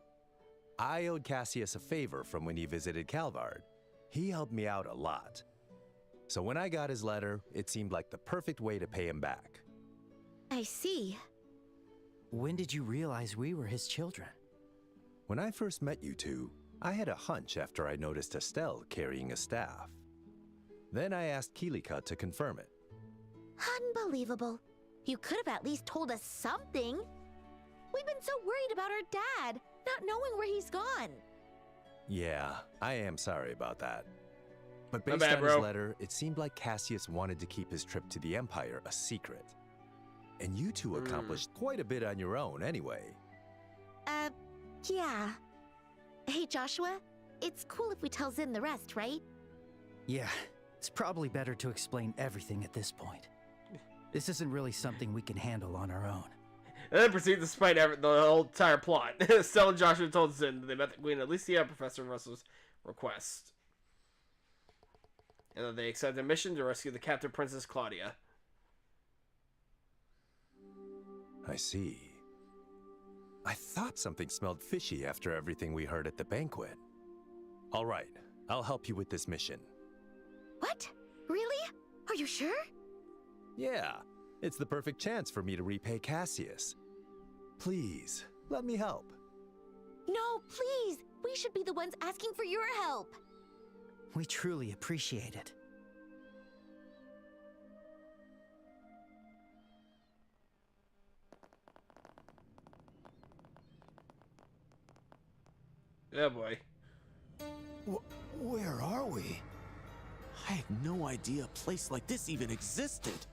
I owed Cassius a favor from when he visited Calvard. He helped me out a lot. So when I got his letter, it seemed like the perfect way to pay him back. I see. When did you realize we were his children? When I first met you two, I had a hunch after I noticed Estelle carrying a staff. Then I asked Kilika to confirm it. Unbelievable. You could have at least told us something. We've been so worried about our dad, not knowing where he's gone. Yeah, I am sorry about that. But My based bad, on his bro. letter, it seemed like Cassius wanted to keep his trip to the Empire a secret. And you two accomplished quite a bit on your own anyway. Yeah. Hey, Joshua, it's cool if we tell Zin the rest, right? Yeah, it's probably better to explain everything at this point. This isn't really something we can handle on our own. And then proceed to spite the whole entire plot. Stella and Joshua told Zin that they met the Queen at Alicia at Professor Russell's request. And that they accepted a mission to rescue the captive Princess Claudia. I see. I thought something smelled fishy after everything we heard at the banquet. All right, I'll help you with this mission. What? Really? Are you sure? Yeah, it's the perfect chance for me to repay Cassius. Please, let me help. No, please. We should be the ones asking for your help. We truly appreciate it. Yeah, boy. Where are we? I had no idea a place like this even existed.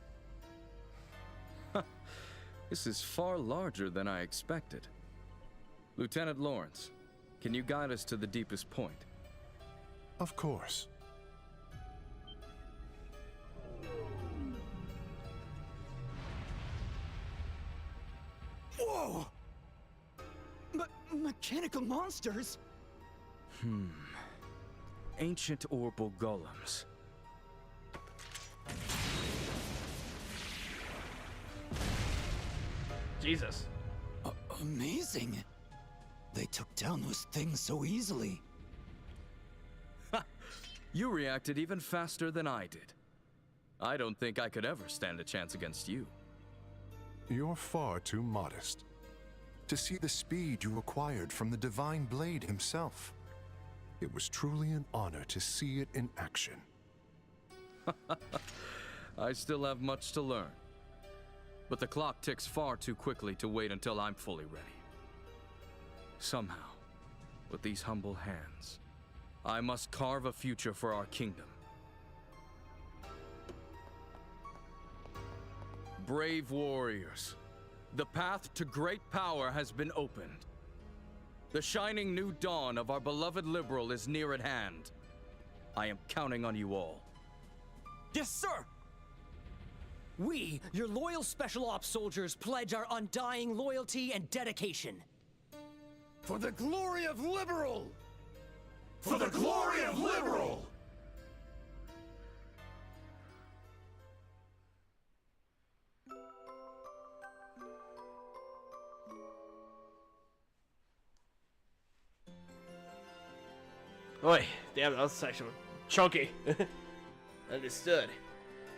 This is far larger than I expected. Lieutenant Lawrence, can you guide us to the deepest point? Of course. Whoa! Mechanical monsters? Ancient orbital golems. Jesus. Amazing. They took down those things so easily. You reacted even faster than I did. I don't think I could ever stand a chance against you. You're far too modest. To see the speed you acquired from the Divine Blade himself. It was truly an honor to see it in action. I still have much to learn. But the clock ticks far too quickly to wait until I'm fully ready. Somehow, with these humble hands, I must carve a future for our kingdom. Brave warriors, the path to great power has been opened. The shining new dawn of our beloved Liberal is near at hand. I am counting on you all. Yes, sir! We, your loyal Special Ops soldiers, pledge our undying loyalty and dedication. For the glory of Liberal! For the glory of Liberal! Oi, damn, that was actually chunky. Understood.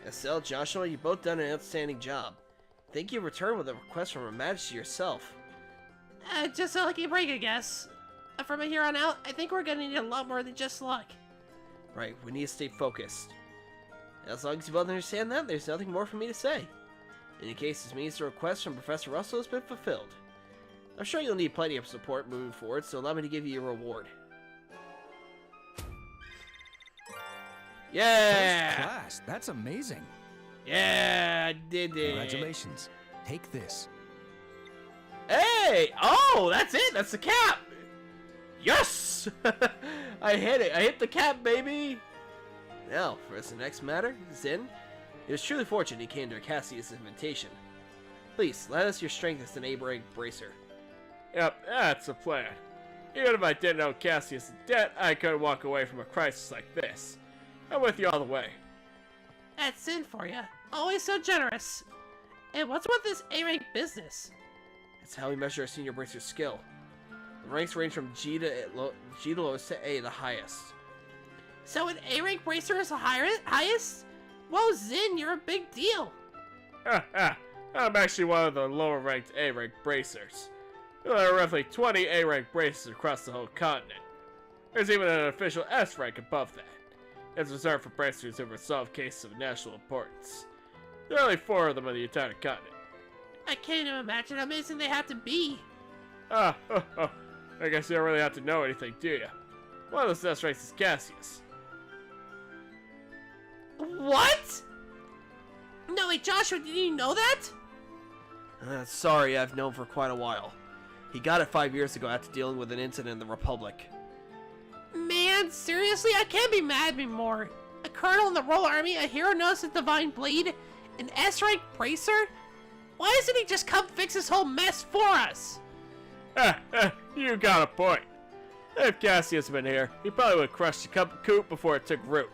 Estelle, Joshua, you both done an outstanding job. Think you returned with a request from Her Majesty yourself. Just a lucky break, I guess. From here on out, I think we're gonna need a lot more than just luck. Right, we need to stay focused. As long as you both understand that, there's nothing more for me to say. In any case, this means the request from Professor Russell has been fulfilled. I'm sure you'll need plenty of support moving forward, so allow me to give you your reward. Yeah! First class, that's amazing. Yeah, I did it. Congratulations. Take this. Hey! Oh, that's it. That's the cap. Yes! I hit it. I hit the cap, baby. Now, for the next matter, Zin. It was truly fortunate he came to Cassius' invitation. Please, let us your strength as an A-rank bracer. Yep, that's a plan. Even if I didn't know Cassius' debt, I couldn't walk away from a crisis like this. I'm with you all the way. That's Sin for you. Always so generous. And what's with this A-rank business? It's how we measure a senior bracer's skill. The ranks range from G to lowest to A, the highest. So an A-rank bracer is the highest? Whoa, Zin, you're a big deal. I'm actually one of the lower ranked A-rank bracers. There are roughly 20 A-rank bracers across the whole continent. There's even an official S rank above that. It's reserved for bracers over solved cases of national importance. There are only 4 of them on the entire continent. I can't even imagine how amazing they have to be. I guess you don't really have to know anything, do you? One of those nest ranks is Cassius. What? No, wait, Joshua, did you know that? Sorry, I've known for quite a while. He got it 5 years ago after dealing with an incident in the Republic. Man, seriously? I can't be mad anymore. A colonel in the Royal Army, a hero knows the Divine Blade, an S-rank bracer? Why doesn't he just come fix this whole mess for us? You got a point. If Cassius had been here, he probably would have crushed the coop before it took root.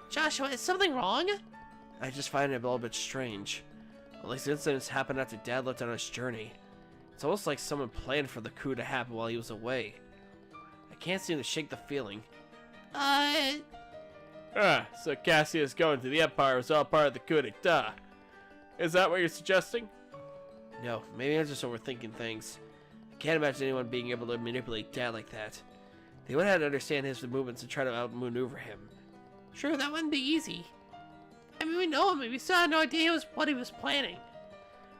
Joshua, is something wrong? I just find it a little bit strange. All these incidents happened after Dad left on his journey. It's almost like someone planned for the coup to happen while he was away. I can't seem to shake the feeling. So Cassius going to the Empire was all part of the coup d'etat. Is that what you're suggesting? No, maybe I'm just overthinking things. I can't imagine anyone being able to manipulate Dad like that. They would have to understand his movements and try to outmaneuver him. Sure, that wouldn't be easy. I mean, we know him, but we still had no idea what he was planning.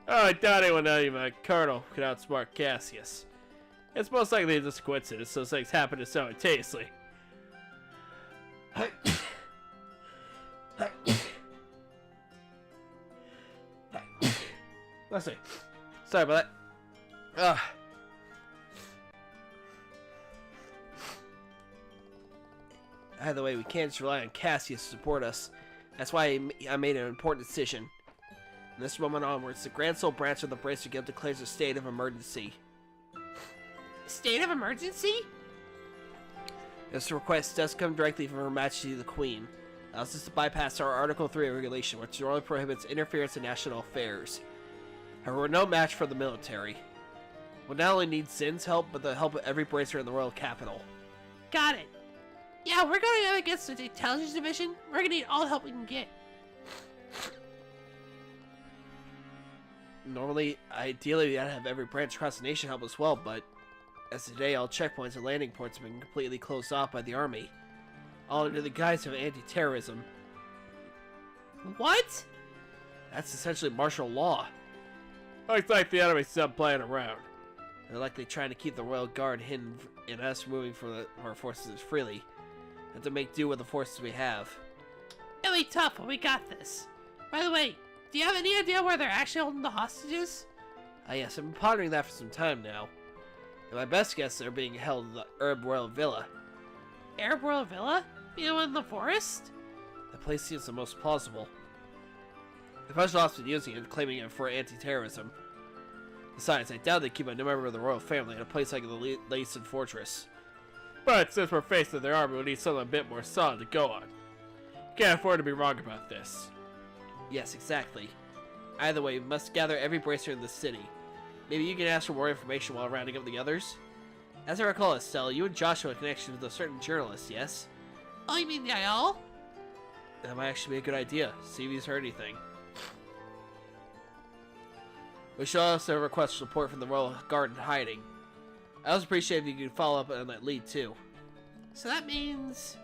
Oh, I doubt anyone, not even a colonel, could outsmart Cassius. It's most likely just a coincidence, so things happen simultaneously. Let's see. Sorry about that. Either way, we can't just rely on Cassius to support us. That's why I made an important decision. From this moment onwards, the Grand Soul branch of the Bracer Guild declares a state of emergency. State of emergency? This request does come directly from Her Majesty the Queen. It allows us to bypass our Article 3 regulation, which normally prohibits interference in national affairs. However, we're no match for the military. We'll not only need Zin's help, but the help of every bracer in the royal capital. Got it. Yeah, we're going up against the intelligence division. We're going to need all the help we can get. Normally, ideally, I'd have every branch across the nation help as well, but as of today, all checkpoints and landing ports have been completely closed off by the army, all under the guise of anti-terrorism. What? That's essentially martial law. Looks like the enemy's still playing around. They're likely trying to keep the Royal Guard hidden and us moving from our forces freely, and to make do with the forces we have. It'll be tough, but we got this. By the way, do you have any idea where they're actually holding the hostages? Yes, I've been pondering that for some time now. And my best guess they're being held in the Herb Royal Villa. Herb Royal Villa? You know, in the forest? The place seems the most plausible. The Special Ops been using it, claiming it for anti-terrorism. Besides, I doubt they keep a member of the royal family in a place like the Lacen Fortress. But since we're facing their army, we need something a bit more solid to go on. Can't afford to be wrong about this. Yes, exactly. Either way, we must gather every bracer in the city. Maybe you can ask for more information while rounding up the others? As I recall, Estelle, you and Joshua had connections with a certain journalist, yes? Oh, you mean the Ayal? That might actually be a good idea. See if he's heard anything. We should also request support from the Royal Guard in hiding. I also appreciate if you could follow up on that lead too. So that means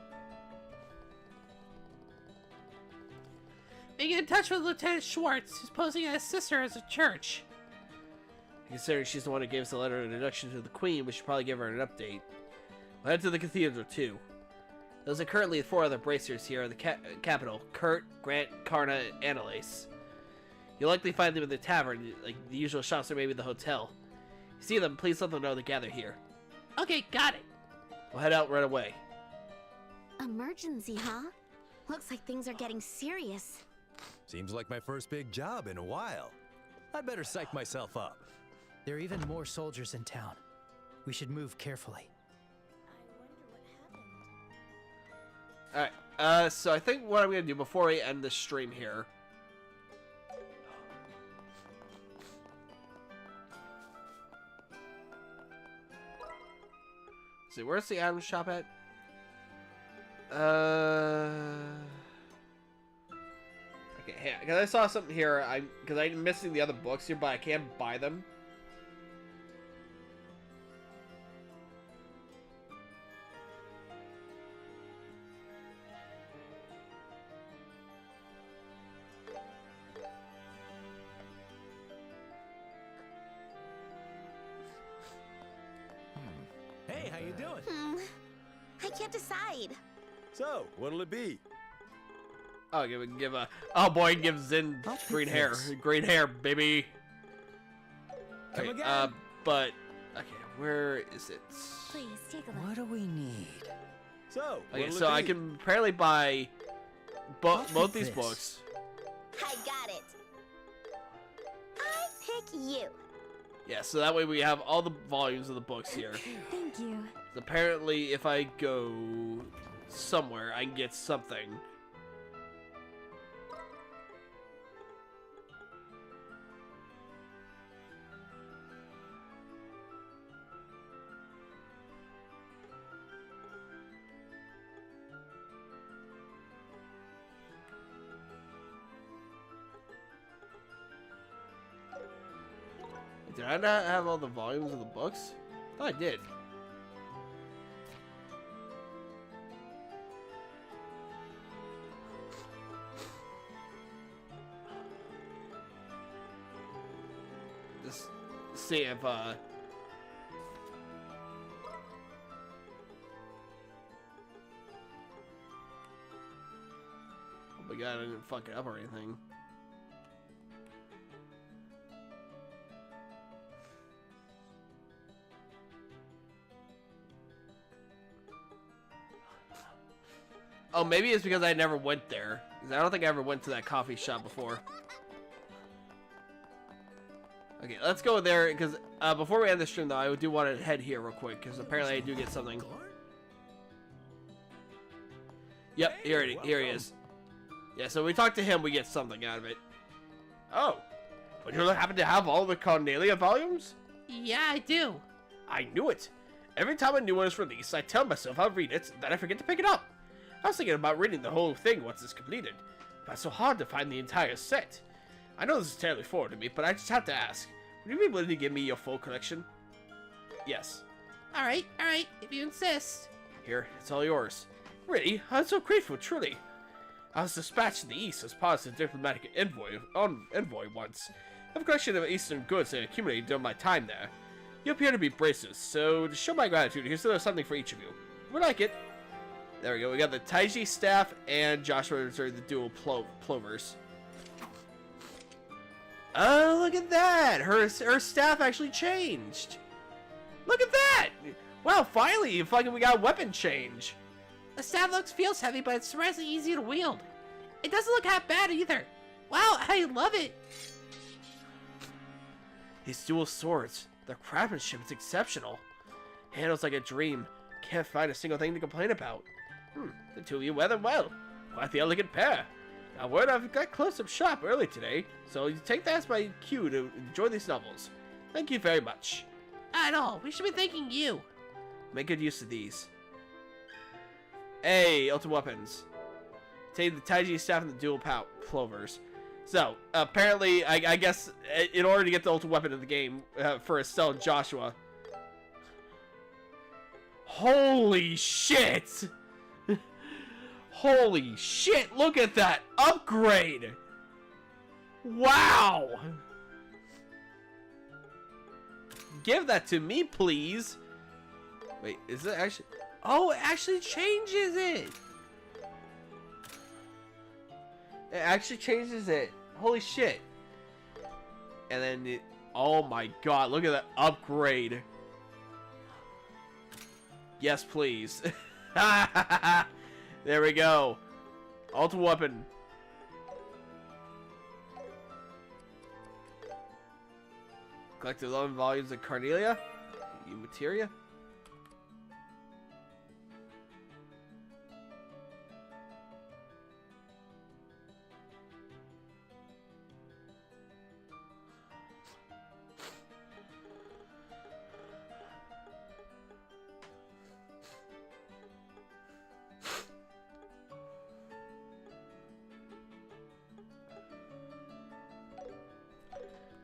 being in touch with Lieutenant Schwartz, who's posing as sister as a church. Considering she's the one who gave us the letter of introduction to the Queen, we should probably give her an update. We'll head to the cathedral too. There's currently 4 other bracers here in the capital: Kurt, Grant, Karna, and Annalise. You'll likely find them in the tavern, like the usual shops or maybe the hotel. If you see them, please let them know to gather here. Okay, got it. We'll head out right away. Emergency, huh? Looks like things are getting serious. Seems like my first big job in a while. I'd better psych myself up. There are even more soldiers in town. We should move carefully. Alright, so I think what I'm going to do before we end the stream here... See, where's the item shop at? Okay, hey, because I saw something here, because I'm missing the other books here, but I can't buy them. Hey, how you doing? I can't decide. So, what'll it be? Oh, give a. Oh boy, give Zin green hair. Green hair, baby. Come Okay, again. but okay, where is it? Please take a look. What do we need? So, Okay, what'll so it I be? can apparently buy both with these this. books. I got it. I pick you. Yeah, so that way we have all the volumes of the books here. Thank you. Apparently, if I go somewhere, I can get something. Did I not have all the volumes of the books? I thought I did. Just see if oh my god, I didn't fuck it up or anything. Oh, maybe it's because I never went there. 'Cause I don't think I ever went to that coffee shop before. Okay, let's go there, because before we end the stream, though, I do want to head here real quick, because apparently I do get something. Yep, here he is. Yeah, so we talk to him, we get something out of it. Oh, but you happen to have all the Cornelia volumes? Yeah, I do. I knew it. Every time a new one is released, I tell myself I'll read it, then I forget to pick it up. I was thinking about reading the whole thing once it's completed, but it's so hard to find the entire set. I know this is terribly foreign to me, but I just have to ask. Would you be willing to give me your full collection? Yes. Alright, if you insist. Here, it's all yours. Really? I'm so grateful, truly. I was dispatched to the east as part of the diplomatic envoy once. I have a collection of eastern goods that accumulated during my time there. You appear to be braces, so to show my gratitude, here's something for each of you. We like it. There we go. We got the Taiji staff and Joshua are the dual plovers. Oh, look at that! Her staff actually changed. Look at that! Wow, finally, we got a weapon change. The staff feels heavy, but it's surprisingly easy to wield. It doesn't look half bad either. Wow, I love it. These dual swords, their craftsmanship is exceptional. Handles like a dream. Can't find a single thing to complain about. The two of you wear them well. Quite the elegant pair. Now, word I've got close-up shop early today, so you take that as my cue to enjoy these novels. Thank you very much. Not at all. We should be thanking you. Make good use of these. Hey, ultimate weapons. Take the Taiji staff and the dual plovers. So, apparently, I guess, in order to get the ultimate weapon in the game, for Estelle and Joshua. Holy shit! Holy shit, look at that upgrade! Wow! Give that to me, please. Wait, is it actually... Oh, it actually changes it! It actually changes it. Holy shit. And then it... Oh my god, look at that upgrade. Yes, please. There we go. Ultimate weapon. Collected 11 volumes of Cornelia. Materia.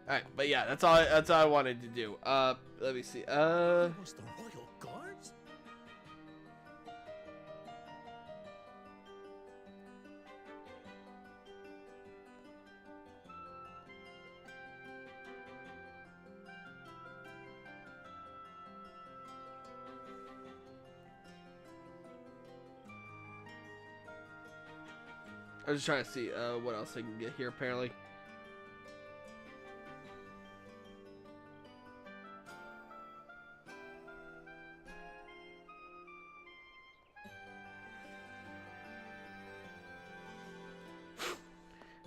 Alright, but yeah, that's all I wanted to do. Let me see. Was the Royal Guards? I'm just trying to see what else I can get here, apparently.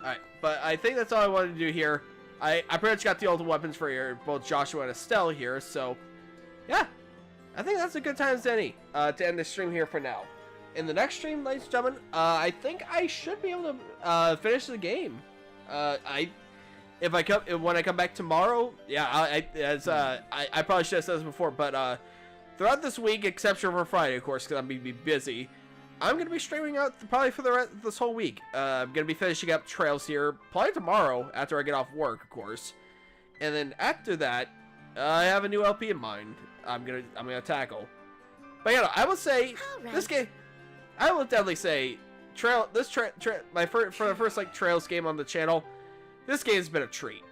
Alright, but I think that's all I wanted to do here. I pretty much got the ultimate weapons for your, both Joshua and Estelle here, so yeah. I think that's a good time as any to end the stream here for now. In the next stream, ladies and gentlemen, I think I should be able to finish the game. When I come back tomorrow, yeah, I probably should have said this before, but throughout this week, except for Friday, of course, because I'm gonna be busy, I'm gonna be streaming out probably for the rest of this whole week. I'm gonna be finishing up Trails here probably tomorrow after I get off work, of course, and then after that, I have a new LP in mind. I'm gonna tackle. But yeah, I will say this game. I will definitely say for the first like Trails game on the channel, this game has been a treat.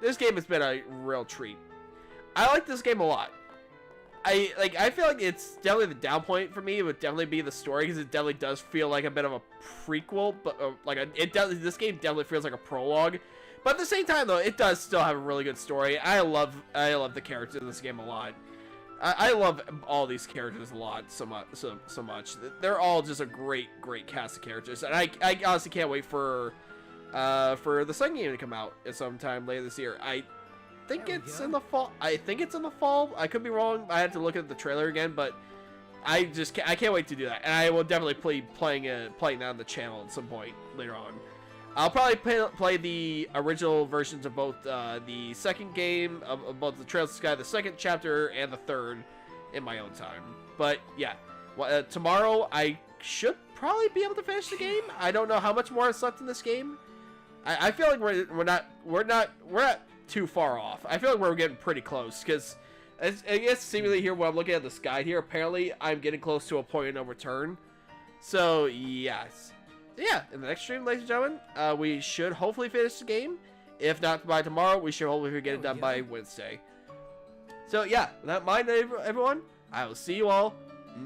This game has been a real treat. I like this game a lot. I feel like it's definitely the down point for me. It would definitely be the story, because it definitely does feel like a bit of a prequel, but this game definitely feels like a prologue. But at the same time, though, it does still have a really good story. I love the characters in this game a lot. I love all these characters a lot so much. They're all just a great cast of characters, and I honestly can't wait for the second game to come out at sometime later this year. I think it's in the fall. I I could be wrong. I had to look at the trailer again, but I can't wait to do that, and I will definitely playing that on the channel at some point later on. I'll probably play the original versions of both the second game, of both the Trails of Sky, the second chapter, and the third in my own time. But yeah, tomorrow I should probably be able to finish the game. I don't know how much more is left in this game. I feel like we're not too far off. I feel like we're getting pretty close, because I guess seemingly here when I'm looking at this guide here, apparently I'm getting close to a point of no return. So yes. Yeah, in the next stream, ladies and gentlemen, we should hopefully finish the game. If not by tomorrow, we should hopefully get it done by Wednesday. So yeah, with that in mind, everyone, I will see you all next time.